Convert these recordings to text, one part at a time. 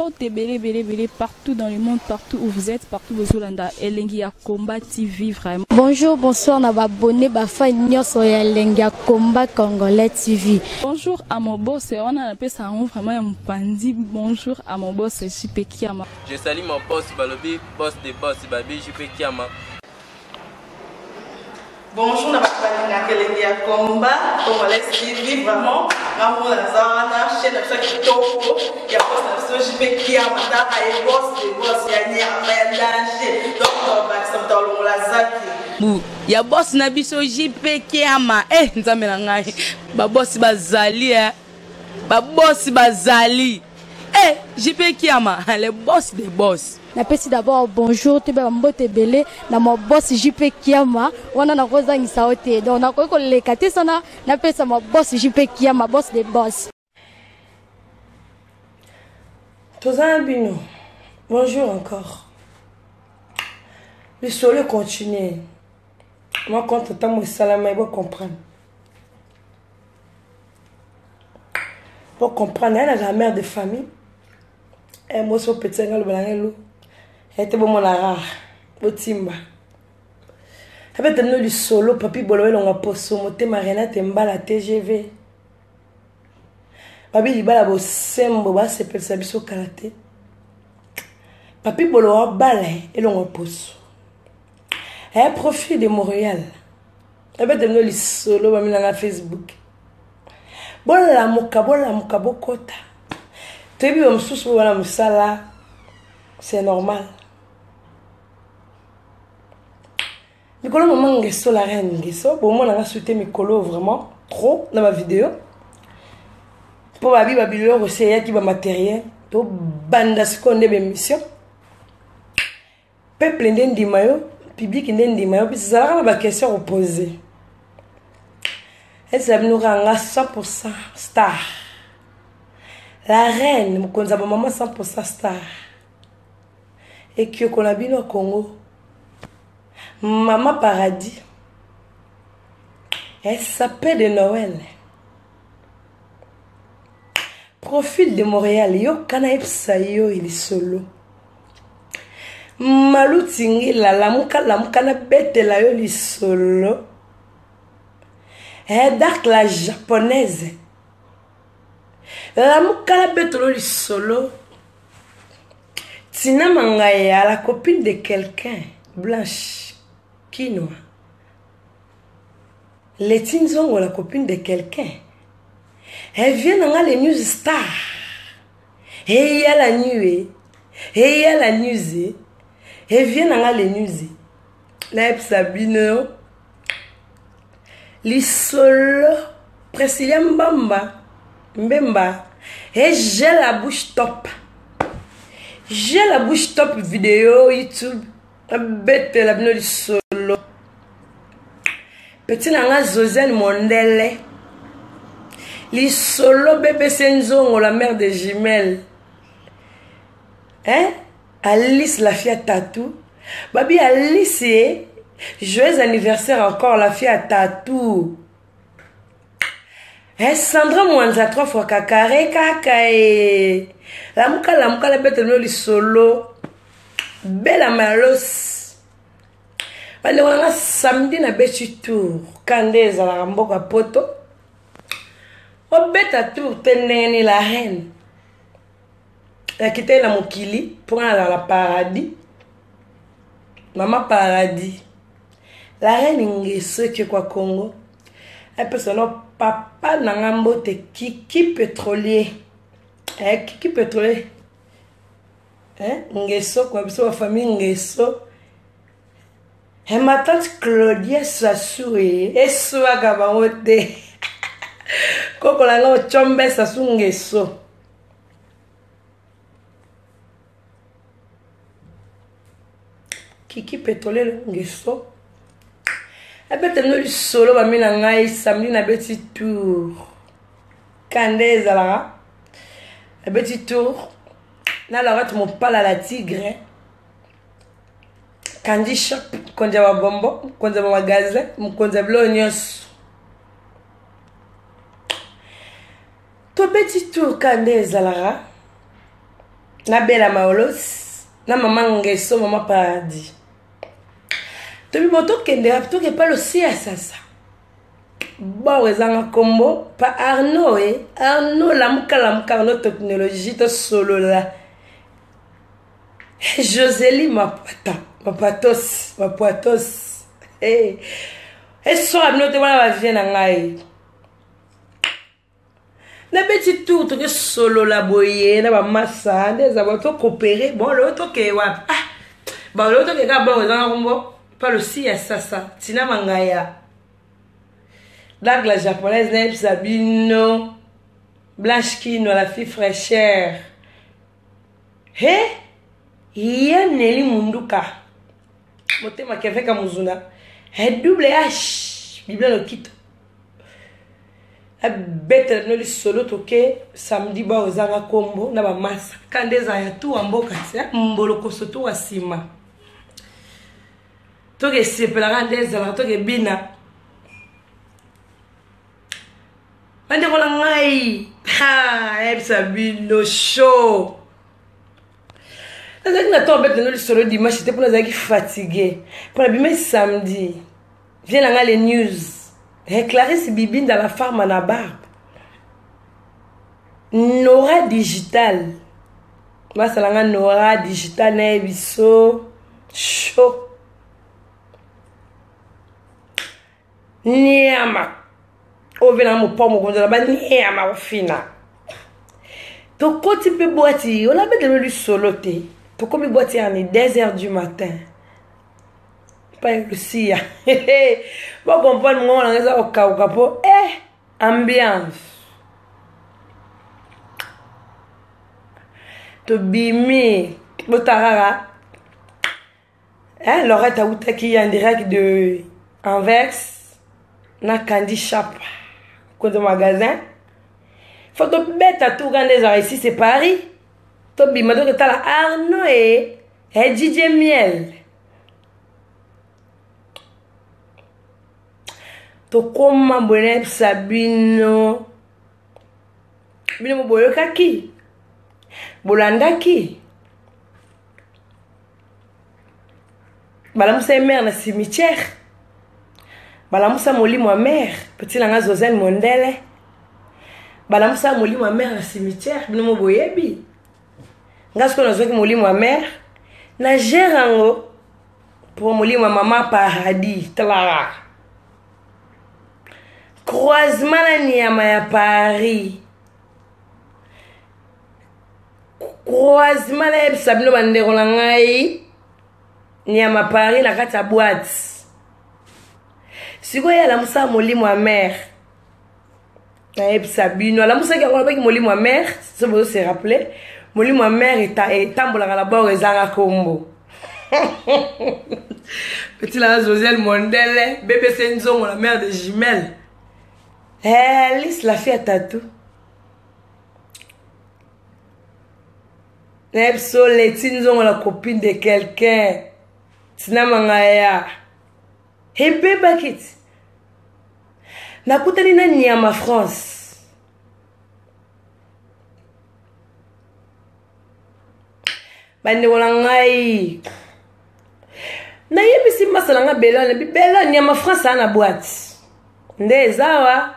Mbote belé partout dans le monde, partout où vous êtes, partout où vous êtes, Elengia Combat TV vraiment. Bonjour, bonsoir, on va abonner Bafa Nyos Elengia Combat Congolais TV. Bonjour à mon boss, on a appelé ça vraiment un pandi. Bonjour à mon boss, JP Kiama. Je salue mon boss Balobi, boss des boss Babi, JP Kiama. Bonjour, Nabakalina Kelengia Combat Congolais TV vraiment. Maman Lazana, chaîne de chaque topo, il y a pas de JP Kiama, et boss des boss, il y a un danger. Donc, on va accepter le Lazaki. Ya boss na biso JP Kiama nzambe na ngai ba boss bazali ba boss bazali JP Kiama le boss des boss. Napesi d'abord bonjour te ba mbote belé na mo boss JP Kiama wana na koza ngisa ote donc na ko lekate sana napesa mo boss JP Kiama boss des boss. Tozambino bonjour encore. Le soleil continue. Moi, quand tu as salama, il faut comprendre. Pour comprendre, elle est la mère de famille. Et moi, je suis petit, elle était bon, mon rare. Au timba. Tu as tenu le solo, papi bolo, elle a posé, moté marina, temba la TGV. Papi, il a sembo, c'est pour ça, biso karaté. Papi bolo, a balé, elle a posé. Elle profite de Montréal. Elle va devenir le solo sur Facebook. Bola muka bokota. Tu veux me wala musala. C'est normal. Mikolo maman ngeso la reine ngeso. Bon moi on a sauté Mikolo vraiment trop dans ma vidéo. Pour babi le recevoir qui va matériel. To banda seconde émission. Peuple ndendi mayo. Public ndendi mayo puis ça va ba question opposée. Elle s'est nous ranga 100% star. La reine mukonza ba maman 100% star. Et que qu'on a bien au Congo. Maman Paradis. Elle s'appelle de Noël. Profil de Montréal yo kana epsa yo il est solo. Malutingi la muka na bete la yo li solo. Dark la japonaise. La muka na bete lo li solo. Tina Mangaya, la copine de quelqu'un, blanche, quinoa. Letine Zongo, la copine de quelqu'un. Elle vient dans les news stars. Et il y a la nuée. Et il y a la news. Et vient dans les news. La Sabino. L'isolo. Priscilla Mbemba. Et j'ai la bouche top. J'ai la bouche top vidéo YouTube. Bête la bino l'isolo. Petit nanga Zozane Mondele. L'isolo bébé Senzongo, la mère des jumelles. Hein? Alice la fille à tatou. Babi Alice, joyeux anniversaire encore la fille à tatou. Hein? Sandra Mwanza 3 fois kakare kakae. La muka la bête le solo. Bella malos. Bale wana samedi na beti tour. Kandeza la mboka poto. O beta tour teneni la reine. Elle a quitté la Mokili pour aller à la Paradis. Maman Paradis. La reine Ngeso qui est quoi Congo. Elle peut son nom papa Nangambo te Kiki pétrolier. Kiki pétrolier. Ngeso quoi, parce que la famille Ngeso. Et ma tante Claudia Sassou et Soa Gabamote. Koko la no chombe Sassou Ngeso. Kiki pétrolier Ngeso. Elle peut tenir le solo ba mina ngai samedi na beti tour. Kandé zala. La beti tour. Na la rat mon pala la tigre. Candy shop konja wa bombo, konja wa magasin, konja blonyos. To beti tour Kandé zala. na bela maolos na maman ngeso maman paradis tobi boto kende rap to ke pas le ça bon ezanga kombo pa Arnaud Arnaud la muka Arnaud technologie to solo la Josélie ma poitos et so abno te wana ba vie na ngai na petit tour to ke solo la boye na ba massa des abato coopérer bon le to ke wa bon le to ke ka bon ezanga kombo pas le ça tina mangaya donc la japonaise n'est Sabino Blanche Kino la fille fraîcheur iya Nelly Munduka motema kefeka muzuna double H Bible no kito a bête no li solo toke samedi ba ozanga kombo na ba massa kandeza ya tu amboka tia mboloko soto asima toke sepela kandeza la toke bina ande kola ngai Sabino show na to bête no li solo dimanche c'était pour nous fatigué pour la bima samedi vient là les news Clarisse Bibine dans la farm à barbe Nora digital moi c'est la Nora digital na biso show niama ovena mo pomo konza ba niama ofina to koti pe boati on a bête de lui soloté to comme boati à 2h du matin pas Lucia bon comprendre moi on a au capo ambiance to bimi botarara Laurette a qui en direct de Anvers na Candy Shop côté magasin faut to bête à tout grandes ici c'est Paris to bima donc ta la Arnaud et DJ Miel to koma bonne Sabino bino mo boyo kaki bolandaki balamusa mère na cimetière balamusa molimo mère petit langa Zozane Mondele balamusa molimo mère na cimetière bino mo boyebi ngasko na zoki molimo mère na gerango pour molimo maman paradis tala croisement na Niama ya Paris croisement na Sabino bandeko na ngai Niama Paris na kati ya boîte siko ya la musa molimo wa mère na Sabino la musa ki ngona ba ki molimo wa mère se vous se rappeler molimo wa mère etambola la bord ezanga kombo petit la Josiel Mondele bébé Senzongo la mère de Jimel Alice la fille à tatou Nepso Letinzongo la copine de quelqu'un Tina Mangaya Hebe Bakit Nakutani na Niama France Bande Wolangai Na yebi si masalanga Bela Niama France ana boîte Nde zawa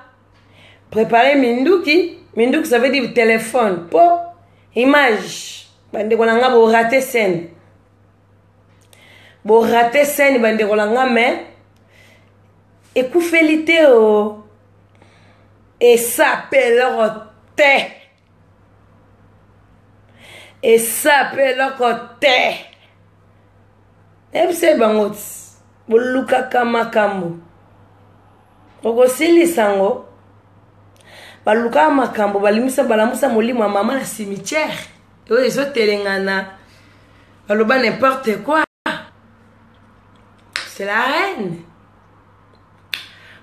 Préparer Minduki ça veut dire téléphone pour image bande kolanga bo rater scène bande kolanga mais écoufélité et ça pelote ebse bangot boluka kama kambo okosili sango baluka makambo balamusa molimo mama na cimetière ils ont telengana baloba n'importe quoi c'est la reine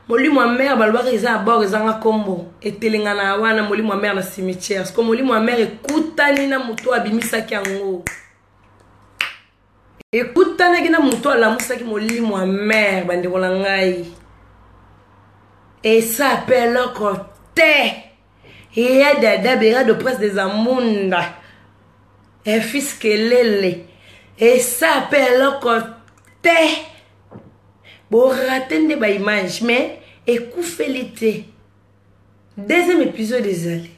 molimo mère baloba ils a bord ils ont kombo et telengana wana molimo mère na cimetière parce que molimo mère ekutani na muto abimisa kiango ekutani na muto alamusa ki molimo mère bande kolangai et ça appelle côté et dada bera de presse des amunda un fils kelele et ça appelle le côté bon rater de ba image mais écoufélité deuxième épisode des allées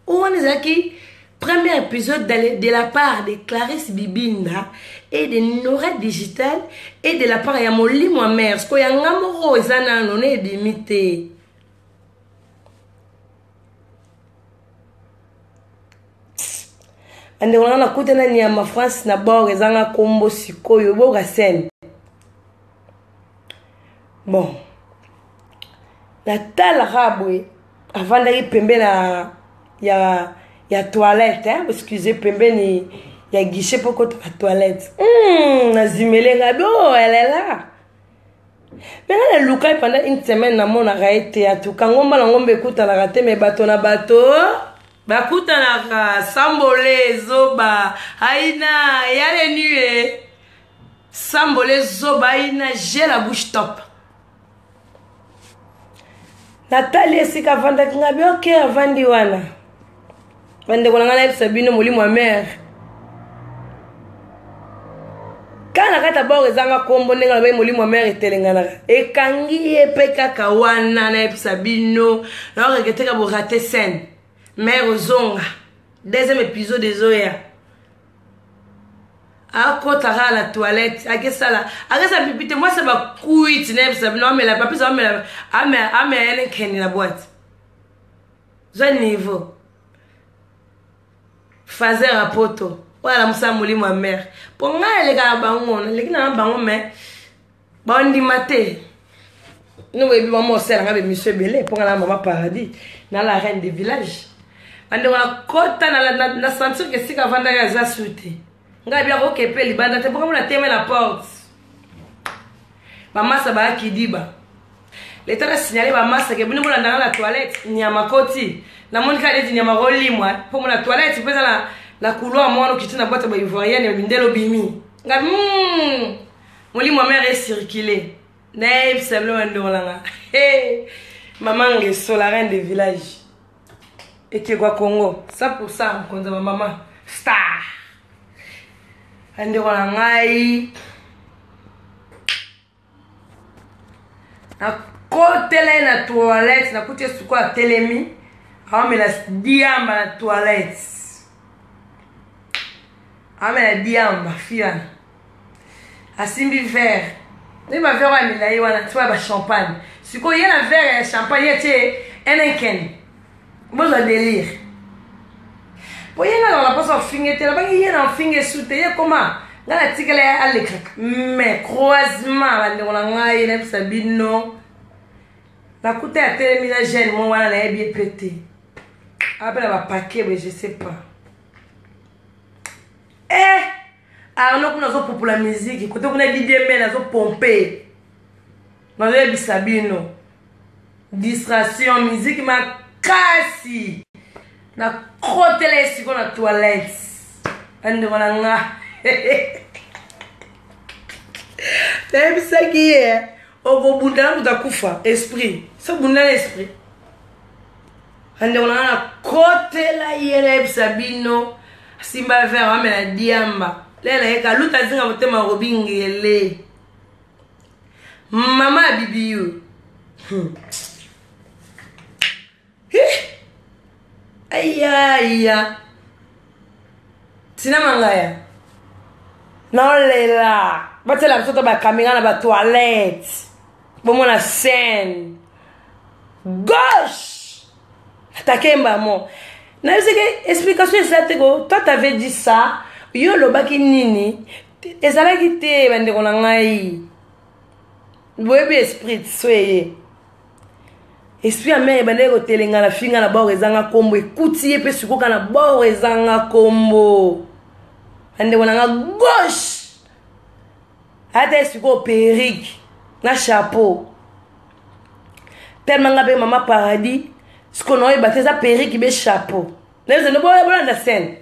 où on est qui premier épisode de la part de Clarisse Bibinda et de Nora Digital et de la part de Molimo Mère parce qu'il y a un amour aux années on est limité. Ande on a écouté na nyama France na bord ezanga kombo sikoyo boga scène. Bon. La tala rabwe avant d'aller pembe na ya toilette hein excusez pembe ni ya guichet pour côté la toilette. Nazimele ngabe oh elle est là. Mais là le Luka pendant une semaine na mona raité à tout quand ngomba la ngombe écoute la raté mais bateau na bateau. Bakuta na sambole zoba aina yale nué sambole zoba aina j'ai la bouche top. Nathalie sika vanda kingabe ok avandi wana vande kona ngana Sabino Molimo Mère kana kata bawo ezanga kombo nenga ba Molimo Mère telengana ekangi epeka kawana na Sabino na reketeka bo rater scène. Mère Ozonga, deuxième épisode de Zoya. À côté à la toilette, à quest ça là? À quest ça pipite moi ça va couiller, non mais la papi ça me la, elle est la boîte. J'ai niveau. Fazer à poto. Voilà Moussa Molimo Mère. Pour moi les gars bangon, les gars bangon mais bon di maté. Nous voyons maman c'est là avec monsieur Belé pour la maman paradis dans la reine des villages. Ande wa kota na sentir que si ka vanda ya za souté nga bia ko kepe libanda te pour la teme la porte mama sa ba kidiba l'état a signalé ba massa que bino dans la toilette nyama koti na monika leti nyama rolimwa pour la toilette pesa la couloir moi qui tuna boîte ba ivoirienne bindelo bimi nga Molimo Mère est circulé naïf c'est le ndolanga maman ngeso la reine des villages. Et qui est Congo. Ça pour ça, on ma maman. Star. And on a ngai. À côté de la toilette, na côté sur quoi télémi. On met la diamba la toilette. On met la diamba, fia. A simbi verre. Ne va faire un milaï ou un toit champagne. Si quoi y a la verre et champagne, y a un ken. Bon le délire. Pour y aller dans la poche en finger, tu n'as y aller en finger sous tes comment? Dans la tigre à l'écran. Mais croisement, on a eu un Sabino. La coûte à terminer jeune, moi on a bien pété. Après la paquet, mais je sais pas. Alors nous avons pour la musique, quand on a dit des mains, nous avons pompé. Nous avons Sabino. Distraction, musique, ma kasi na côté les siko na toilette ande wana nga t'as vu ça qui est au bunda na kufa esprit ça bunda l'esprit ande wana na côté la yele Sabino simba vers amela diamba lela eka luta zinga motema robingele mama bibiyu Aïe Tina mangaya non lela bate la mtoto ba caméra na ba toilette bon la scène gauche attaquer maman na que explication c'est que toi t'avais dit ça yo lo baki nini ezala kité bande ko na ngai boyebi esprit soyez esprit amé bande ko telenga na finga na ba ezanga kombo ekuti pe sukoka na ba ezanga kombo ande ko na gauche ate suko perruque na chapeau tellement ngabe mama paradis ce qu'on a battu ça perruque be chapeau les ne boy boy na scène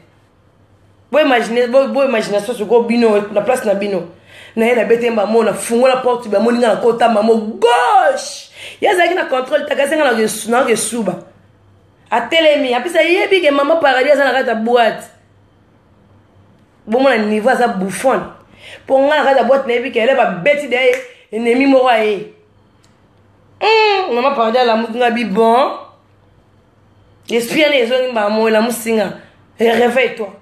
boy imagination sur go bino la place na bino na ela betemba mona fungola porte ba moninga na kota mamo gauche yazaki na contrôle takasenga na ke suba a telemi apisa yebi ke mama paradis na kata boîte bon mon niveau ça bouffon pour nga ka boîte nebi qu'elle va bêti de ennemi moko aye on m'a parlé la mutunga bi bon espionne les gens ba mo la musinga réveille-toi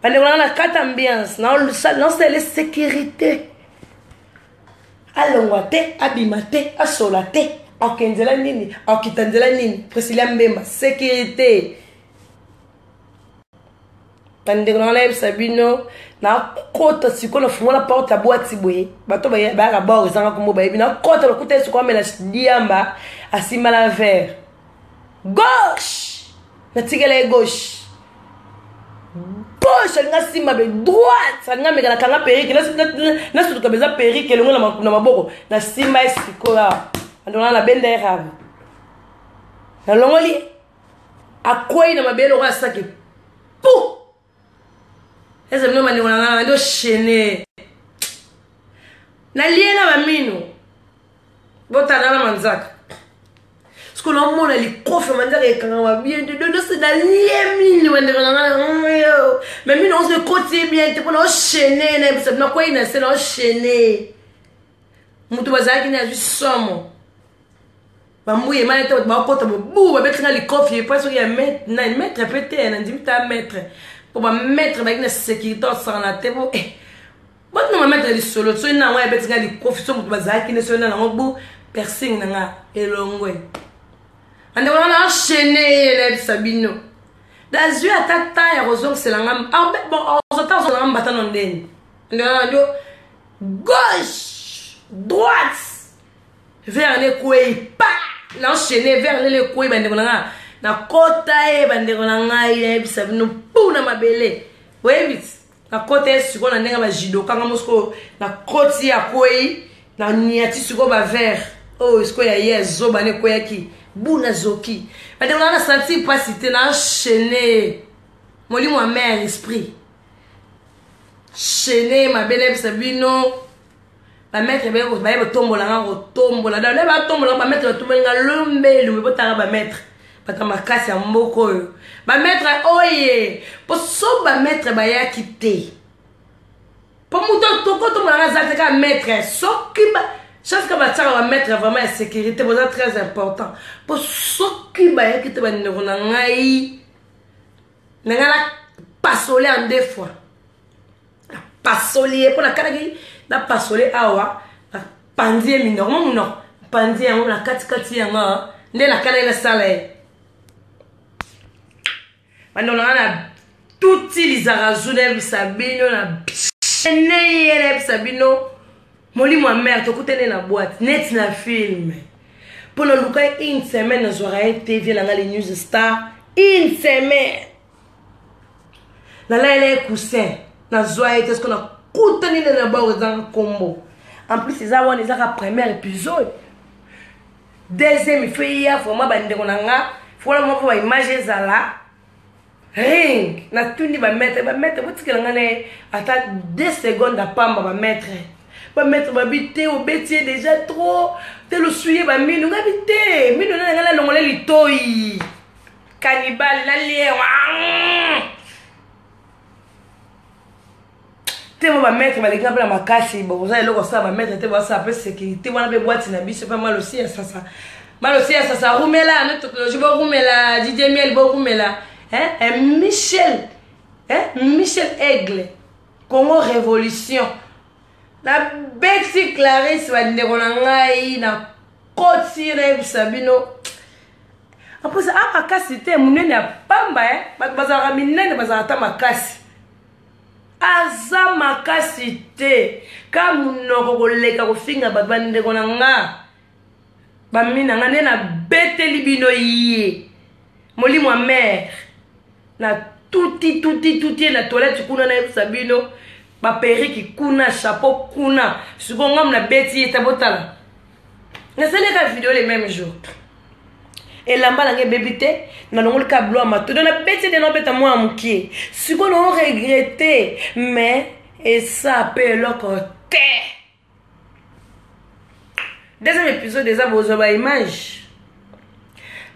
parce que on a quatre ambiance non c'est la sécurité alongwate abimate asolate akenzela nini akitanzela nini Priscilla Mbemba sécurité tande ko na Sabino na kota sikola fumona porte à boîte boye bato ba ka ba zanga ko ba na kota lo kuta sikola mela diamba asima la vert gauche na tigela gauche gauche nga sima be droite nga meka na kanga perike na sutu ka beza perike longo na maboko na sima sikola andona na benda erabe na longoli akwai na mabelo kwa saki pou ese mno mani wana ndo shene na liena ba mino bota na manzaka sko na mona li kofe manzaka ekanga wa bien de se na liemi wende na mais mino on se côté bien te pona shene na parce na kwa ina se na shene mutu bazaki na ju somo bambuye mane te ba kota bu ba betinga li kofe parce que ya mettre pété na ndimta mettre pour ba mettre ba ina sécurité sans la tête bon bon non mettre les solo so na wa betinga li kofe so mutu bazaki ne so na ngobu piercing na nga elongwe ande wana enchaîner les Sabino das yeux atata ya rozong c'est la ngam bon on s'entend sur la ngam batano ndeni ndo gauche droite vers les couilles pa l'enchaîner vers les couilles bande konanga na kota e bande konanga ile Sabino puna mabele webit na kota e siko na ndenga ba judo kanga mosko na koti ya couille na niati siko ba vert oh siko ya yezo bane koyaki buna zoki bande konanga senti pas cité na enchaîner moli moi mère esprit chaîner mabele Sabino ba mettre ba tombola nga tombola da le ba tombola ba mettre tombola nga lombe lumbe botanga ba mettre pata makasi ya mboko ba mettre oye po so ba mettre ba ya kité po muto toko tombola nga zate ka mettre so ki ba chance ka ba tsara ba mettre vraiment la sécurité c'est très important po so ki ba ya kité ba ndeko na ngai na nga la passolé en deux fois passolé pour la kanagi na passolé awa na pandie mi normalement non pandie yango na kati yanga nde na kana ina sala bando na tout ilizaka zune Sabino na chene yele Sabino moli moi mère to kutene na boîte net na film pour le luka une semaine na zorae TV na les news star une semaine na la ele coussin na zoae qu'est-ce qu'on a coutani na ba dans combo en plus c'est ça on est à premier épisode deuxième fait hier vraiment bande konanga faut moi pour image zala ring na tundi ba mettre botikela ngane ata 2 secondes à pamba ba mettre ba bité au bétier déjà trop te le souiller ba minu ngabité minu na ngala longole litoi cannibale la lien te mo ba mettre ba linga bla makasi bo za eloko sa ba mettre te ba sa pe sécurité wana be boîte na biso pas mal aussi ça rumela na technologie bo rumela DJ Miel bo rumela Michel Aigle Congo Révolution la Bexi Clarisse wa ndeko na ngai na Kotire Sabino après ça makasi te munene pamba bazara minene bazara ta makasi aza makasi te ka munoko koleka kofinga babande kona nga bamina nga na bete libino yie moli moi mère na tuti na toilette kuna na Sabino ba periki kuna chapeau kuna sukongam na beti etabotala na seleka vidéo les mêmes jours et lamba la bébité na longol ka blo ma to na beti de no beta moi mukie siko no regretter mais et ça peut le côté deuxième épisode des abozo ba image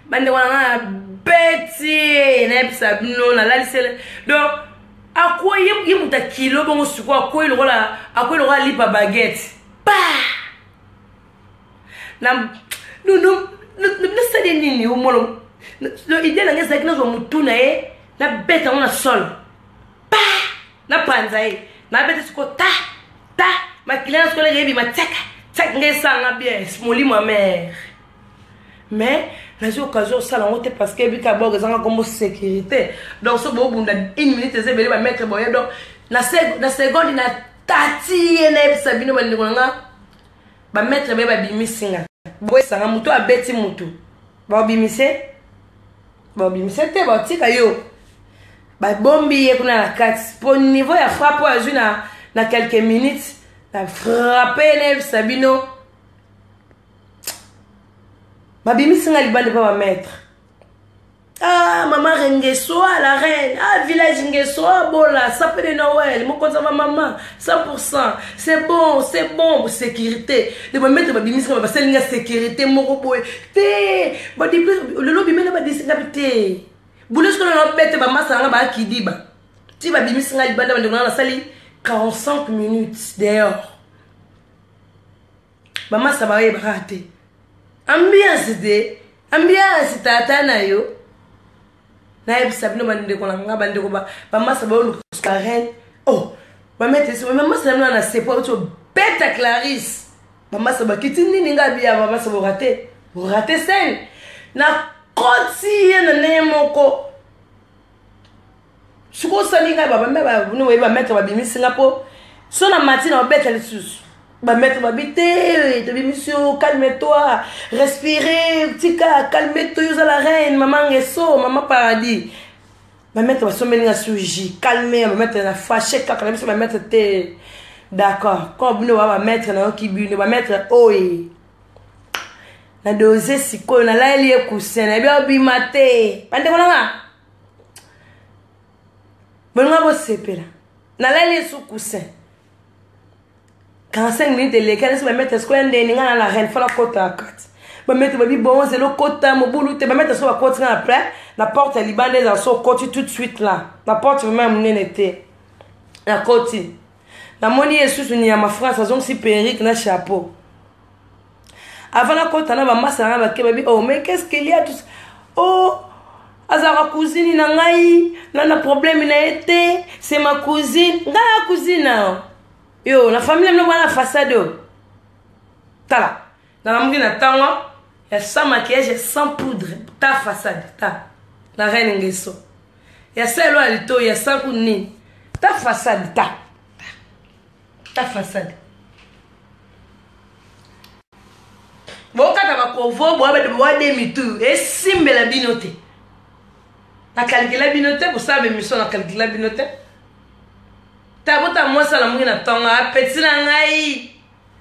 bande wana beti na Sabino na la lisele donc à quoi yim muta kilo bongo suko akoyi lokola lipa baguette pa na nasali nini umolo idée na ngeza kina zo mutuna na beta on a sol pa na panza na beta suko ta makilana suko lebi mataka ngesa nga bien molimo ma mère mais la occasion ça la honte parce que bika boga zanga comme sécurité donc so bo bunda 1 minute ezebele ba mettre boya donc na seconde na tati ene sabino ba ndinga ba mettre ba bimisinga boy sanga muto abeti muto ba bimise te ba tika yo ba bombi kuna na kat pour niveau ya frappe azu na quelques minutes na frapper ene sabino ma bimisinga libande pa ba mettre ah maman rengeso la reine ah village rengeso bola ça peut de Noël mon compte va maman 100% c'est bon sécurité de me mettre ba bimisinga ba selinga sécurité moko boy te ba di plus le lobby mena ba discapité boulot ce que l'on bête ba masanga ba kidiba ti ba bimisinga libande ba ndona na sali 45 minutes dehors ba masa ba ye raté ambiance tata na yo na ebisa bino bande ko nga bande ko ba masa ba lu reine oh ba mette so ba masa na sepo to beta Clarisse ba masa ba kitini ninga bia ba masa bo raté scène na koti na nemoko suko salinga ba no ba mettre ba bimisinga po so na matina ba beta le sus ba mettre ba bité de monsieur calme-toi respirez tika calme-toi yo la reine maman ngeso maman paradis ba mettre ba somelinga suji calmer ba mettre na fâché kaka na ba mettre te d'accord comme no ba mettre na okibune ba mettre oi na doser siko na laili ekusena bia bimate pande kona bonga bo sepela na laili sukusen 45 minutes de l'école, je vais mettre ce qu'on a dit, la reine, faut la côte à 4. Je vais mettre bon, c'est le côte à mon boulot, je vais mettre sur la côte après, la porte est libanaise dans son côté tout de suite là. La porte va même n'était. La côte. La monnaie est sous une ma France, ça zone si perrique, na chapeau. Avant la côte, on a ma masse à la baby. Oh, mais qu'est-ce qu'il y a tout ça? Oh, azara cousine nangai, n'a problème n'a été, c'est ma cousine, la cousine. Yo, la famille n'a pas la façade. Tala. Dans la mouille, il y a sans maquillage et sans poudre. Ta façade. Ta. La reine Ngeso. Il y a celle là, il y a sans coup de nez. Ta façade. Ta façade. Bon, quand tu vas convoquer, tu vas demi-tour. Et simbe la binote. La calcule la binote, pour ça, mais mission la calcule la binote. Tabota moi ça la mouina tonga petit na ngai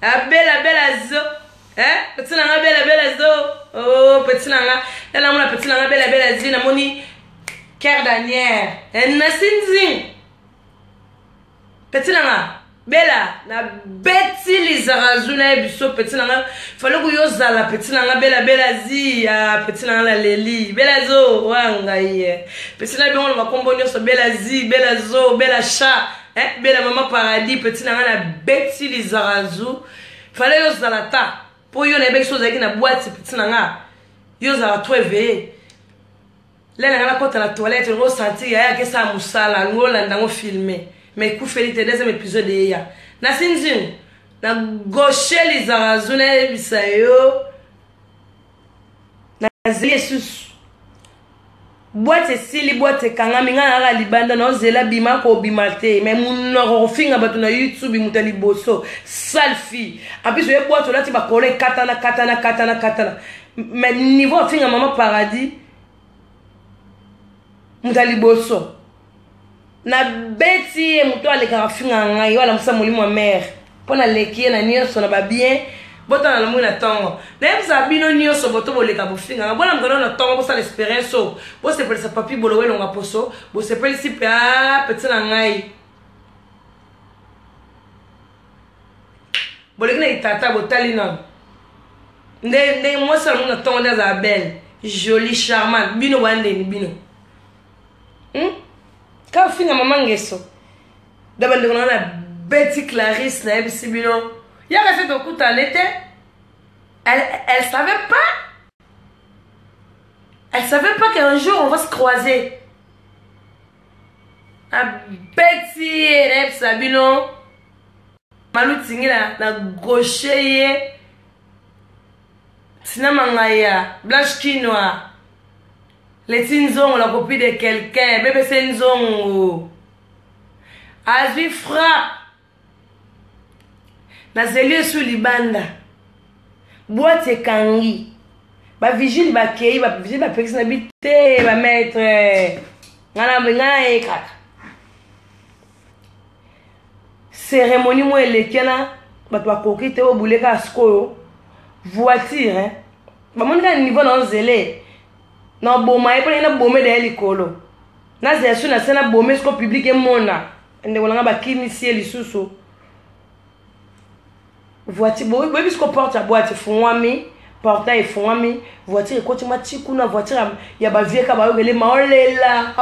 a bella zo petit na ngai bella zo oh petit na ngai la mona petit na ngai bella zi na moni cœur d'anière na sinzi petit na ngai bella na beti lizarazuna biso petit na ngai fallait que yo zala petit na ngai bella zi ya petit na ngai la leli bella zo wanga ye petit na bien on va combonner so bella zi bella zo bella chat bela maman paradis petit na na beti les arazu fallait yo zalata pour yo na beki chose qui na boîte petit na nga yo za to éveillé là na kota la toilette on sentir ya que ça musala ngola ndango filmer mais ku félite deuxième épisode de ya na sinzin na gauche les arazu na bisayo na Jesus boîte sili boîte kanga minga na libanda na zela bima ko bimate mais munno finga batu na YouTube mutali boso selfie en plus yo boîte là tu ba coller katana mais niveau finga maman paradis mutali boso na beti muto aleka finga ngai wala musa molimo wa mère pona lekie na nyonso na ba bien bota na lamu na tongo na yebisa bino nyonso boto boleka bofinga bona mkono na tongo bosa l'expérience bo se pele sa papi bolo welo nga poso bo se pele si pa petit na ngai bolekina itata botali na nde moi ça na tongo da za belle jolie charmante bino wande ni bino ka finga mama ngeso D'abord, on a Betty Clarisse, na Ebisibino. Il y a resté au coup en été. Elle savait pas. Elle savait pas qu'un jour on va se croiser. A Betty Ebisibino. Malou tingi na gaucher. Sinamangaya, Blanche Quinoa. Les tinzons, la copie de quelqu'un. Bébé Senzon. Azui frappe. Na zelieu sous libanda. Boîte kangi. Ba vigile ba kei, ba vigile ba pexna bité, ba maître. Ngana ekaka. Cérémonie mo elekena, ba to kokite o buleka askoyo. Voiture, hein. Ba mon ga niveau na zélé. Na boma e pone na bomé de likolo. Na zesu na sena bomé sko public e mona. Ende wala ba kinisi lisusu. Voiture, boy bisko porte a boîte fumami, portail fumami, voiture ko tima tikuna voiture ya ba vieka ba yele ma olela,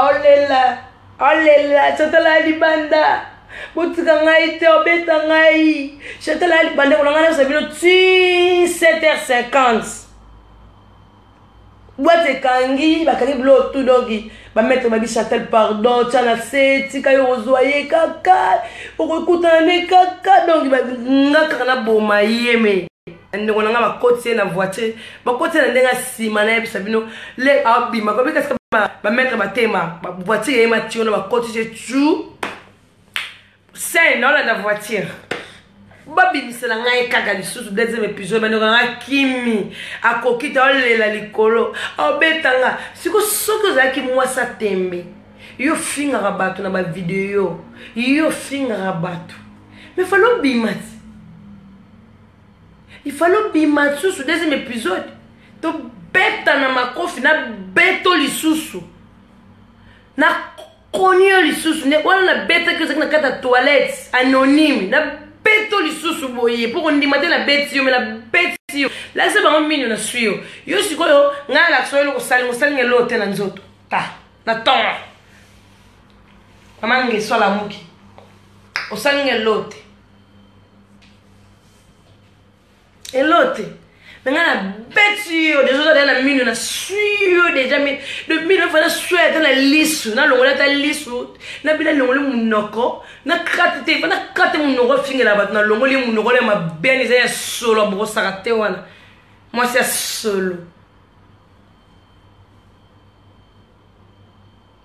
chatala libanda. Botuka ngai te obeta ngai. Chatala libanda ko ngana sabino 7h50. Boîte kangi bakangi blo tout dogi ba mettre ma bichatel pardon tana se tika yo ozoye kaka okukuta ne kaka donc ba ngaka na boma yeme ndeko nga ba kotie na voiture ba kotie na ndenga sima na ebisa bino le abima ko bika ba mettre ba tema ba voiture yema tio na ba kotie tu c'est non la voiture. Babi misela ngai kaka lisusu deuxième épisode bano nga kimi akokita olela likolo obetanga siko soko zaki mwasa tembe yo finga rabatu na ba video yo finga rabatu mais falo bimati il falo bimati sous deuxième épisode to beta na makofi na beto lisusu na konyo lisusu ne wana na beta que na kata toilette anonyme na beto lisusu boye pour on dimate la beti yo mais la beti yo là c'est vraiment mignon na suyo yo sikoyo nga la soyo ko sali ngelo te na nzoto ta na tonga amange sola muki o sali ngelo te elote mais nga la beti yo déjà dans la mignon na suyo déjà mais de mignon fa na suyo dans la lisu na longola ta lisu na bila longole munoko na kratite fa na kate munoko fingela bat na longole munoko le ma beni za solo bo sakate wana moi c'est solo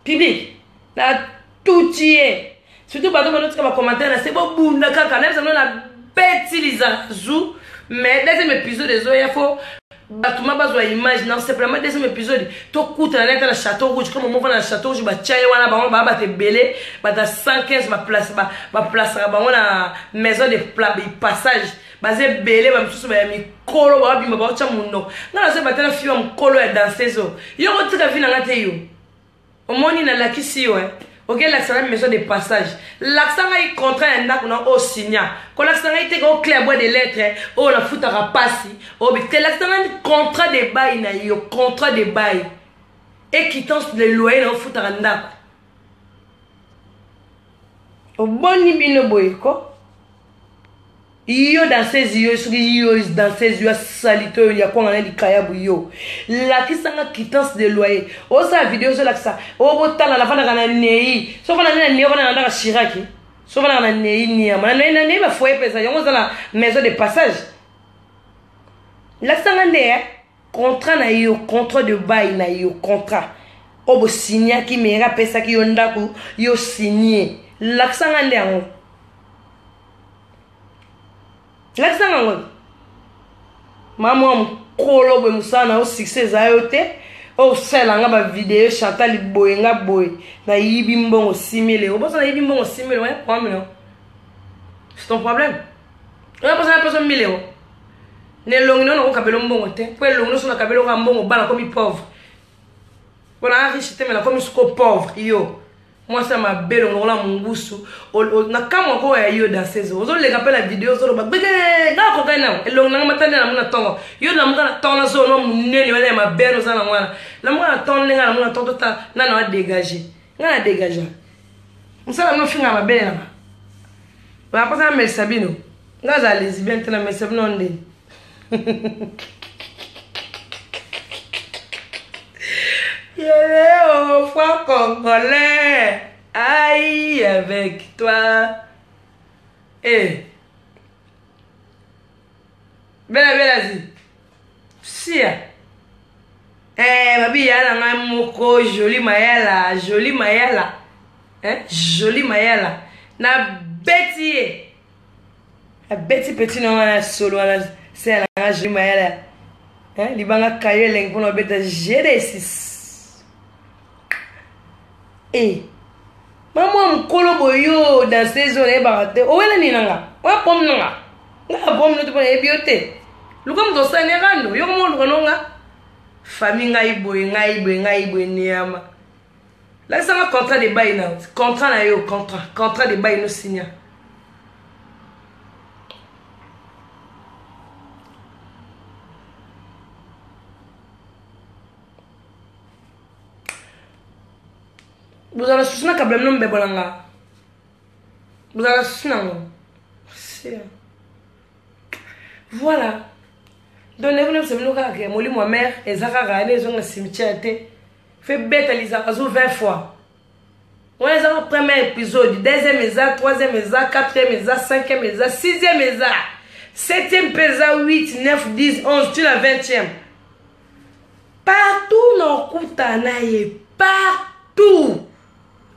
public na tout tie surtout bato ba notika ba commentaire c'est bon bunda kaka na ça na beti lizazu mais deuxième épisode des il faut batuma bazwa image non c'est vraiment deuxième épisode to kuta na neta na château rouge comme on va na château rouge ba tchaye wana ba te belé ba ta 115 ba place ba place ba wana maison de passage ba ze belé ba msusu ba mi kolo ba bima ba cha muno ngana se ba tena fiwa mkolo ya danseuse yo ko tika vina ngate yo omoni na lakisi yo ok l'accent maison de passage l'accent est contrat un ndaku na o signa ko l'accent est au clair bois de lettres o la futa rapasi o bi l'accent est contrat de bail na yo contrat de bail et quittance de loyer na futa ndaku o boni bino boyko yo dans ses yeux yo dans ses yeux salito ya kwa ngana likayabu yo la kisanga quittance de loyer o sa vidéo so la ça o botala la fana kana nei so fana na nei fana ndaka shiraki so fana na nei ni ama na nei ba foye pesa yango za la maison de passage la sanga ndé contrat na yo contrat de bail na yo contrat o bo signer ki mera pesa ki yo ndaku yo signer la sanga ndé yango l'accent en maman kolo be musana o succès ayote o sela nga ba vidéo Chantal boy nga boy na yibi mbongo 6000 €. Bosa na yibi mbongo 6000 €, ouais, problème. C'est ton problème. On a besoin de personne 1000 €. Ne longino no kabelo mbongo te. Pour longino so na kabelo ka mbongo bana comme pauvre. Voilà riche te mais la comme sco pauvre yo. Moi ça m'a belle on la mungusu na kama ko ya yo dans ces eaux les rappelle la vidéo zo ba bege na ko kana elong na matane na muna tongo yo na muna tongo zo no munene wala ma belle za na mwana la mwana tongo nga na muna tongo ta na na dégager nga na dégager musala no finga ma belle va passer à Melsabino. Là, j'ai les bien te la Melsabino on dit. Au froid congolais, aïe avec toi. Eh, bella zi. Si. Babi yana nga moko joli mayala. Hein, joli mayala. Na beti. Na beti petit no na solo na c'est na joli mayala. Hein, libanga kaye leng pour no beta Genesis. Eh, maman mkolo boyo dans ces zones barate. Owela ni nanga. Wa pom nanga. Nga pom no to pa ebiote. Luka mto sa ne rando. Yo mo luka nonga. Famille ngai boy niama. Là ça un contrat de bail na. Contrat na yo contrat de bail no signa. Vous avez soutenu que blâme non bebolanga. Vous avez soutenu non. Voilà. Donc nous nous sommes que moi ma mère et Zaka gagné ils ont un cimetière fait bête Lisa azou 20 fois. On les a premier épisode, deuxième épisode, troisième épisode, quatrième épisode, cinquième épisode, sixième épisode, septième épisode, 8, 9, 10, 11, tu la 20e. Partout dans Koutanaye, partout.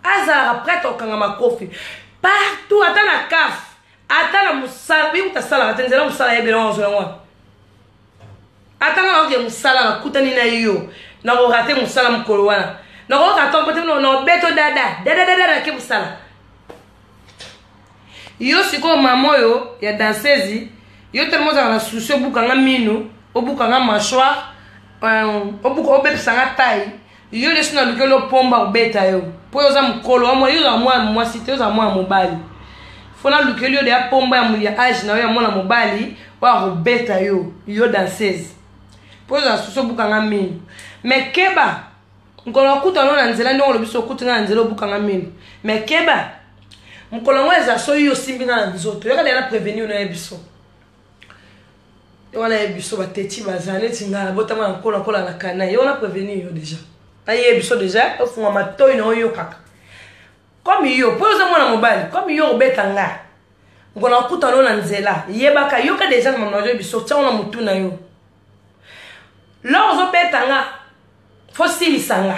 Azara prête au kangama kofi. Partout, attends la caf. Attends la moussala. Oui, ou ta sala. Attends la moussala. Y'a bien onze moi. Attends la moussala. La koutani na yo. Na ko raté moussala mkolowana. Na ko raté mpote no beto dada. Dada ke moussala. Yo siko maman yo. Ya danseuse. Yo tellement za na souci obukanga mino. Obukanga mâchoire. Obuka obepsanga taille. Yo lesu na lukelo pomba obeta yo. Po yo za mkolo wa yo za mwa site yo za mwa mobali. Fona lukelo yo de pomba ya mulia age na yo ya mwana mobali wa obeta yo. Yo danseuse. Po yo za suso buka nga mini. Me keba mkolo kuta no na nzela ndo lobiso kuta na nzela buka nga mini. Me keba mkolo ngweza so yo simbi na nzoto. Yo ka na prevenir na ebiso. Yo na ebiso ba teti bazane tinga botama nkola kola na kana. Yo na prevenir yo déjà. Aye biso déjà au fond ma toy no yo kaka comme yo poza mwana mobali comme yo obetanga ngona kuta no na nzela yebaka yo ka déjà na mama biso tia na mutu na yo lozo betanga fosili sanga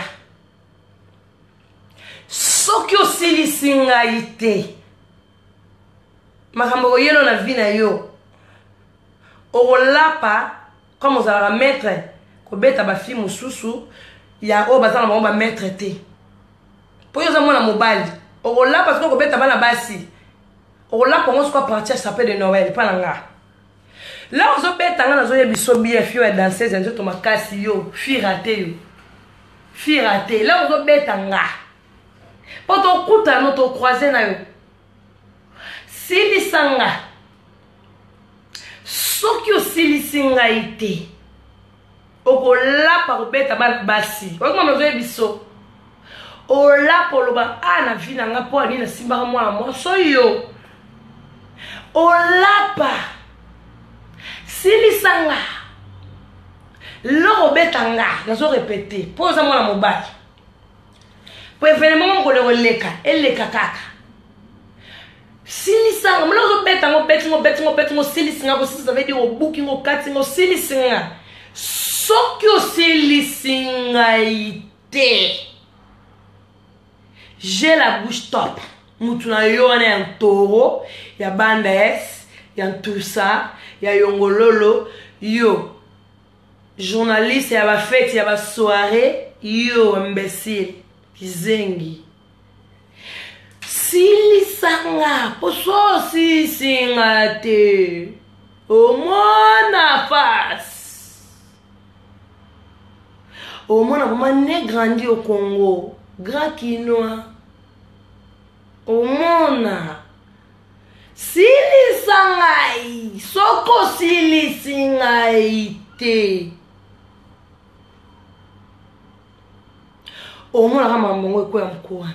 soki osili singa ite makambo yelo na vie na yo olapa comme vous allez mettre ko beta ba fi mususu ya o bazana ba maître te po yo za mwana mobali o la parce que ko beta bana basi o la pour quoi partir ça peut de Noël pas nga là on zo beta nga na zo yebiso bien fio et danser nzo to makasi yo fi raté là on zo beta nga po to kuta no to croiser na yo sili sanga soki o sili singa ite oko la pa robeta ba basi o kama mazo biso o la poloba ana vina nga po ani na simba mwa mo so yo o la pa sili sanga lo robeta nga nazo répéter poza mwana mobali po événement ngo le leka eleka kaka sili sanga mlo robeta ngo beti ngo sili sanga ko ça veut dire au booking ngo kati ngo sili sanga soki osili singa ite j'ai la bouche top mutuna yo wana ya toro ya banda s ya ntusa ya yongololo yo journaliste ya ba fête ya ba soirée yo imbécile kizengi sili sanga poso si singa te o mona face. Au moins, on a grandi au Congo, grand quinoa. Au monde, sili sangai, soko sili singai te. Au moins, on a mambo kwa mkoana.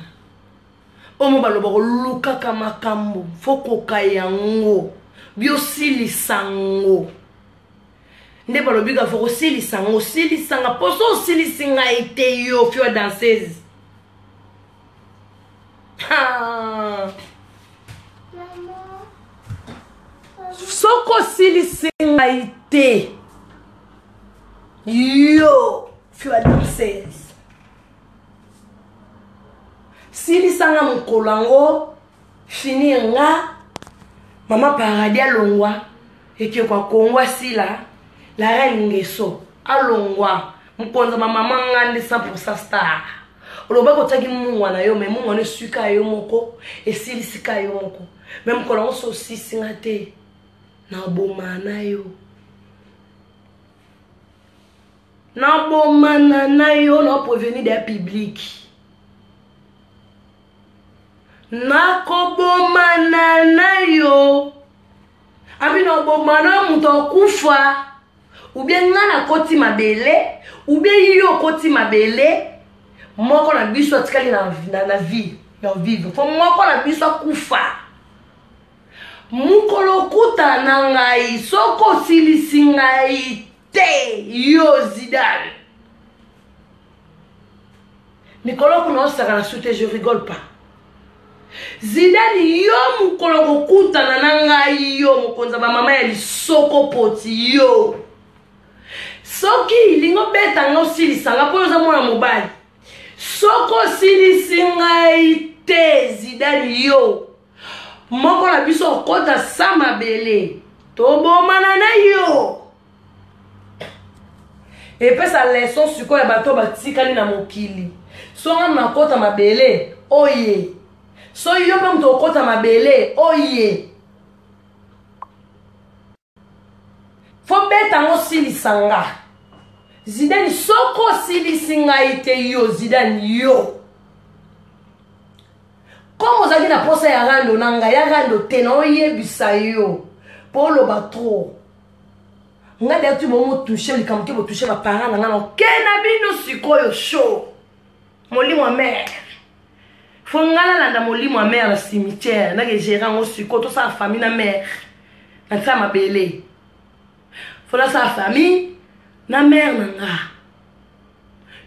omo baloba luka kama kambo foko kayango biosili sango nde balobika foko sili sango sili sanga poso sili singa ite yo fio danseuse soko sili singa ite yo fio danseuse sili sanga mukolango fini nga mama paradis alongwa eke kwa kongwa sila la reine ngeso alongwa mkonza mama ngande 100% star oloba ko tagi mungwa na yo me mungwa ne suka yo moko e sili sika yo moko même kolango so sisinga te na bomana yo na bomana na yo na provenir de public nakobomana na yo abino bomana muto kufa ou bien ngana koti mabele ou bien yo koti mabele moko na biso atikali na vie ya vivre fo moko na biso kufa mukolo kuta na ngai soko silisi ngai te yo Zidane Mikolo kuna osaka na sute je rigole pas Zidane yo mukolo kuta na ngai yo mukonza ba mama ya lisoko poti yo soki lingo beta ngo silisanga po yoza mwana mobali soko silisinga ite Zidane yo moko na biso kota sama bele tobomana na yo epesa leçon suko ya bato batikali na mokili songa na kota mabele oye so yo pe mto kota mabele oye fo beta ngo silisanga Zidane soko silisinga ite yo Zidane yo comme vous avez na posa ya rando nanga ya rando tena oye bisa yo polo batro nga de tu mo toucher le kamke bo toucher ba parents nanga no kena bino sikoyo show molimo wa mère fo ngala landa molimo wa mère na cimetière na ke gérant o siko to sa famille na mère na sa mabele fo la sa famille na mère nanga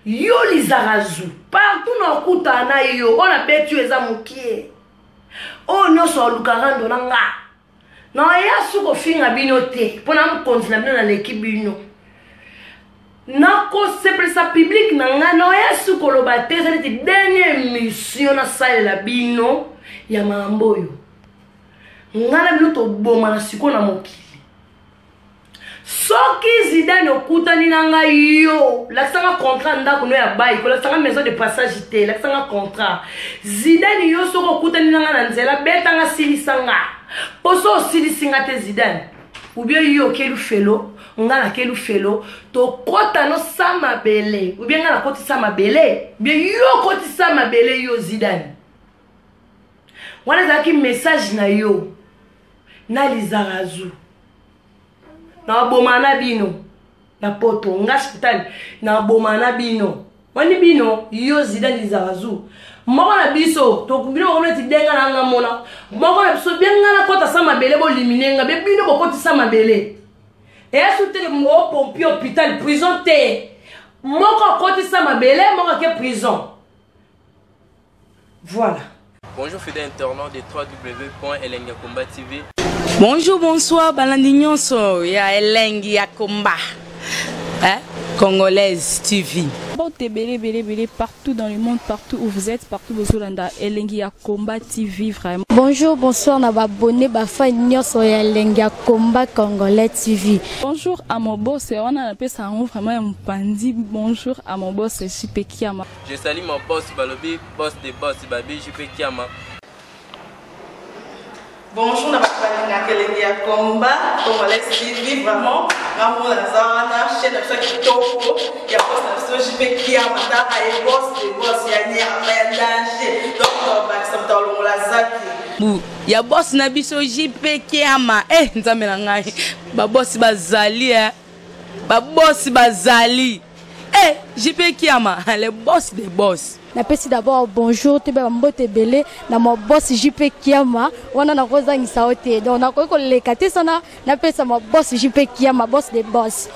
yo lizarazu partout na kuta na yo ona betu eza mukie o no so lukarando nanga na ya suko finga bino te pona mkonzina bino na l'équipe bino na ko sepresa public nanga na ya suko loba te za ti dernière mission na salle la bino ya mamboyo ngana bino to boma na siko na moki soki Zidane okutani nanga yo laksanga contrat ndako no ya bayi ko laksanga maison de passage te laksanga contrat Zidane yo soko okutani nanga na nzela betanga silisanga poso silisinga te Zidane ou bien yo kelu felo ngala kelu felo to kota no sama bele ou bien ngala koti sama bele bien yo koti sama bele yo Zidane wana zaki message na yo na lizarazu na bomana bino na poto nga hospital na bomana bino wani bino yo Zidane lizarazu moko na biso to kubino ko meti denga na ngamona moko na biso benga na kota sama bele bo liminenga be bino bo koti sama bele e asute mo pompier hôpital prison te moko koti sama bele moko ke prison voilà. Bonjour fidèles internautes de www.elengiakomba TV. Bonjour, bonsoir, balandi nyonso ya Elengi ya Komba. Congolaise TV. Bon, bélé, partout dans le monde, partout où vous êtes, partout où vous êtes, Elengi ya Komba TV, vraiment. Bonjour, bonsoir, na abonné, fa nyonso ya Elengi ya Komba Congolais TV. Bonjour à mon boss, on a appelé ça vraiment un pandi. Bonjour à mon boss, JP Kiama. Je salue mon boss Balobi, boss des boss, Babi JP Kiama. Bonjour, na bakalina Elengi ya Komba Congolais TV, vraiment ngamo la zana chaîne de kitoko ya boss na JP Kiama ta ay boss de boss ya nyama ya danger donc ba samta lo la zaki ya boss na biso JP Kiama nzambe na ngai ba boss bazali ba boss bazali Eh, JP Kiama, le boss des boss. Napesi d'abord bonjour te ba mbote belé na mo boss JP Kiama wana na kozangisa ote donc na ko lekate sana napesa mo boss JP Kiama boss des boss.